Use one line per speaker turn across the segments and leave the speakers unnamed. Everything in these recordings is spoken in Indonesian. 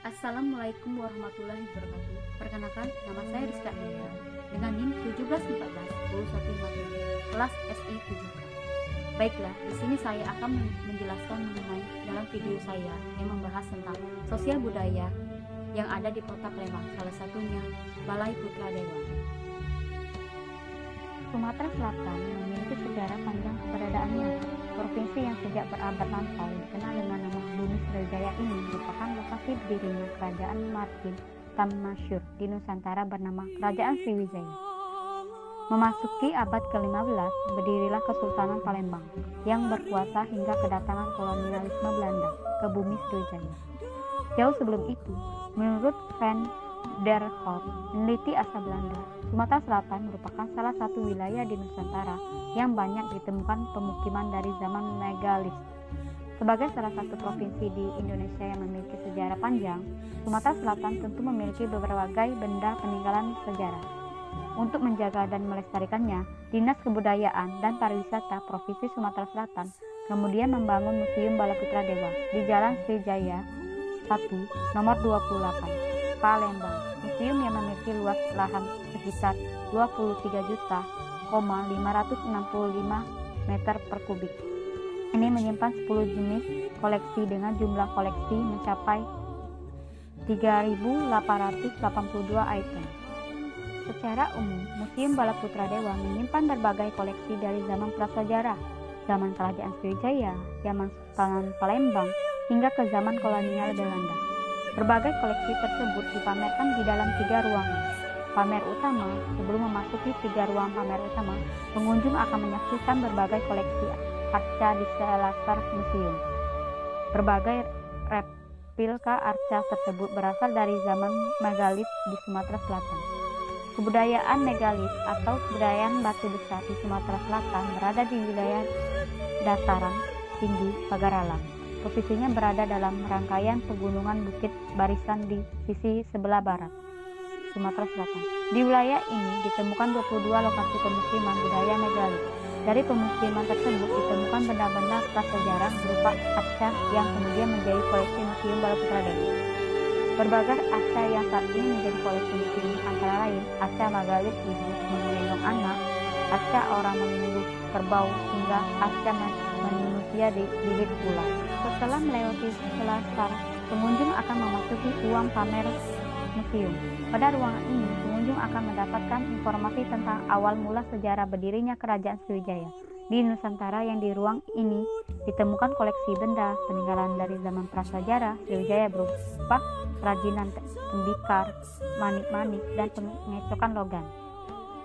Assalamualaikum warahmatullahi wabarakatuh. Perkenalkan, nama saya Rizka Amelia dengan NIM 1714 kelas SI 7K. Baiklah, di sini saya akan menjelaskan mengenai dalam video saya yang membahas tentang sosial budaya yang ada di Kota Palembang, salah satunya Balai Putra Dewa.
Sumatera Selatan memiliki sejarah panjang keberadaannya. Provinsi yang sejak berabad lampau dikenal dengan nama Bumi Sriwijaya ini merupakan lokasi berdirinya Kerajaan Martin Tamasyur di Nusantara bernama Kerajaan Sriwijaya. Memasuki abad ke-15, berdirilah Kesultanan Palembang yang berkuasa hingga kedatangan kolonialisme Belanda ke Bumi Sriwijaya. Jauh sebelum itu, menurut Van der Hout, peneliti asal Belanda, Sumatera Selatan merupakan salah satu wilayah di Nusantara yang banyak ditemukan pemukiman dari zaman megalit. Sebagai salah satu provinsi di Indonesia yang memiliki sejarah panjang, Sumatera Selatan tentu memiliki berbagai benda peninggalan sejarah. Untuk menjaga dan melestarikannya, Dinas Kebudayaan dan Pariwisata Provinsi Sumatera Selatan kemudian membangun Museum Balai Putra Dewa di Jalan Sriwijaya 1, nomor 28, Palembang. Museum yang memiliki luas lahan sekitar 23.565 meter per kubik. Ini menyimpan 10 jenis koleksi dengan jumlah koleksi mencapai 3.882 item. Secara umum, Museum Balai Putra Dewa menyimpan berbagai koleksi dari zaman prasejarah, zaman Kerajaan Sriwijaya, zaman Sultanan Palembang, hingga ke zaman kolonial Belanda. Berbagai koleksi tersebut dipamerkan di dalam 3 ruangan. Pamer utama. Sebelum memasuki 3 ruang pamer utama, pengunjung akan menyaksikan berbagai koleksi arca di selasar museum. Berbagai replika arca tersebut berasal dari zaman megalit di Sumatera Selatan. Kebudayaan megalit atau kebudayaan batu besar di Sumatera Selatan berada di wilayah dataran tinggi Pagaralan. Posisinya berada dalam rangkaian pegunungan Bukit Barisan di sisi sebelah barat Sumatera Selatan. Di wilayah ini ditemukan 22 lokasi pemukiman budaya megalit. Dari pemukiman tersebut ditemukan benda-benda prasejarah berupa arca yang kemudian menjadi koleksi Museum Balai Putra Dewa. Berbagai arca yang saat ini menjadi koleksi museum antara lain arca megalit ibu menggendong anak, arca orang menunggu kerbau, hingga arca manusia di bibit ular. Setelah melewati selasar, pengunjung akan memasuki ruang pamer museum. Pada ruangan ini, pengunjung akan mendapatkan informasi tentang awal mula sejarah berdirinya Kerajaan Sriwijaya di Nusantara. Yang di ruang ini ditemukan koleksi benda peninggalan dari zaman prasejarah Sriwijaya berupa kerajinan tembikar, manik-manik, dan pengecokan logam.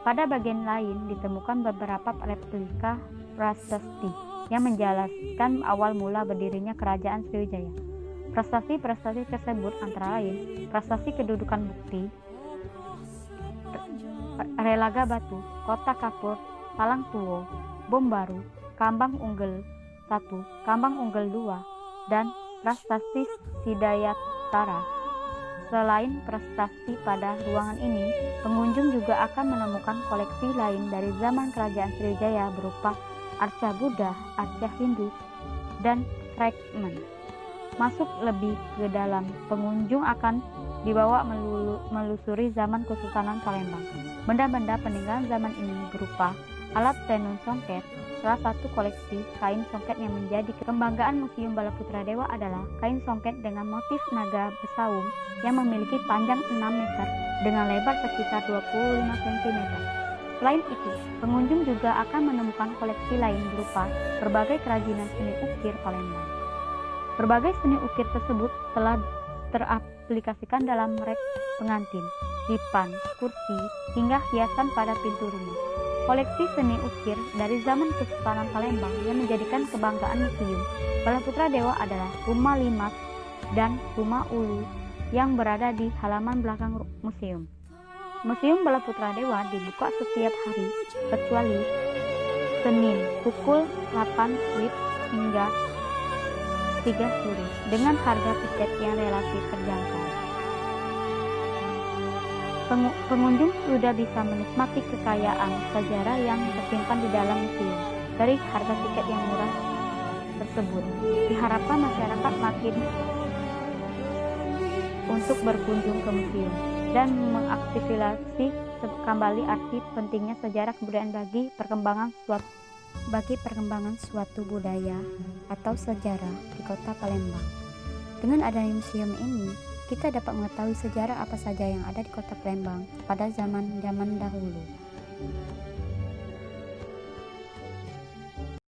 Pada bagian lain ditemukan beberapa replika prasasti yang menjelaskan awal mula berdirinya Kerajaan Sriwijaya. Prestasi-prestasi tersebut antara lain prestasi kedudukan bukti, Relaga Batu, Kota Kapur, Palang Tuo, Bom Baru, Kambang Unggul 1, Kambang Unggul 2, dan prestasi Sidayatara. Selain prestasi pada ruangan ini, pengunjung juga akan menemukan koleksi lain dari zaman Kerajaan Sriwijaya berupa arca Buddha, arca Hindu, dan fragmen. Masuk lebih ke dalam, pengunjung akan dibawa melusuri zaman Kesultanan Palembang. Benda-benda peninggalan zaman ini berupa alat tenun songket. Salah satu koleksi kain songket yang menjadi kebanggaan Museum Balai Putra Dewa adalah kain songket dengan motif naga besaung yang memiliki panjang 6 meter dengan lebar sekitar 25 cm. Selain itu, pengunjung juga akan menemukan koleksi lain berupa berbagai kerajinan seni ukir Palembang. Berbagai seni ukir tersebut telah teraplikasikan dalam rek pengantin, dipan, kursi, hingga hiasan pada pintu rumah. Koleksi seni ukir dari zaman Kesultanan Palembang yang menjadikan kebanggaan Museum Balai Putra Dewa adalah Rumah Limas dan Rumah Ulu yang berada di halaman belakang museum. Museum Balai Putra Dewa dibuka setiap hari kecuali Senin pukul 8 WIB hingga 3 sore dengan harga tiket yang relatif terjangkau. Pengunjung sudah bisa menikmati kekayaan sejarah yang tersimpan di dalam museum dari harga tiket yang murah tersebut. Diharapkan masyarakat makin untuk berkunjung ke museum dan mengaktifasi kembali arti pentingnya sejarah kebudayaan bagi perkembangan suatu budaya atau sejarah di kota Palembang. Dengan adanya museum ini, kita dapat mengetahui sejarah apa saja yang ada di kota Palembang pada zaman-zaman dahulu.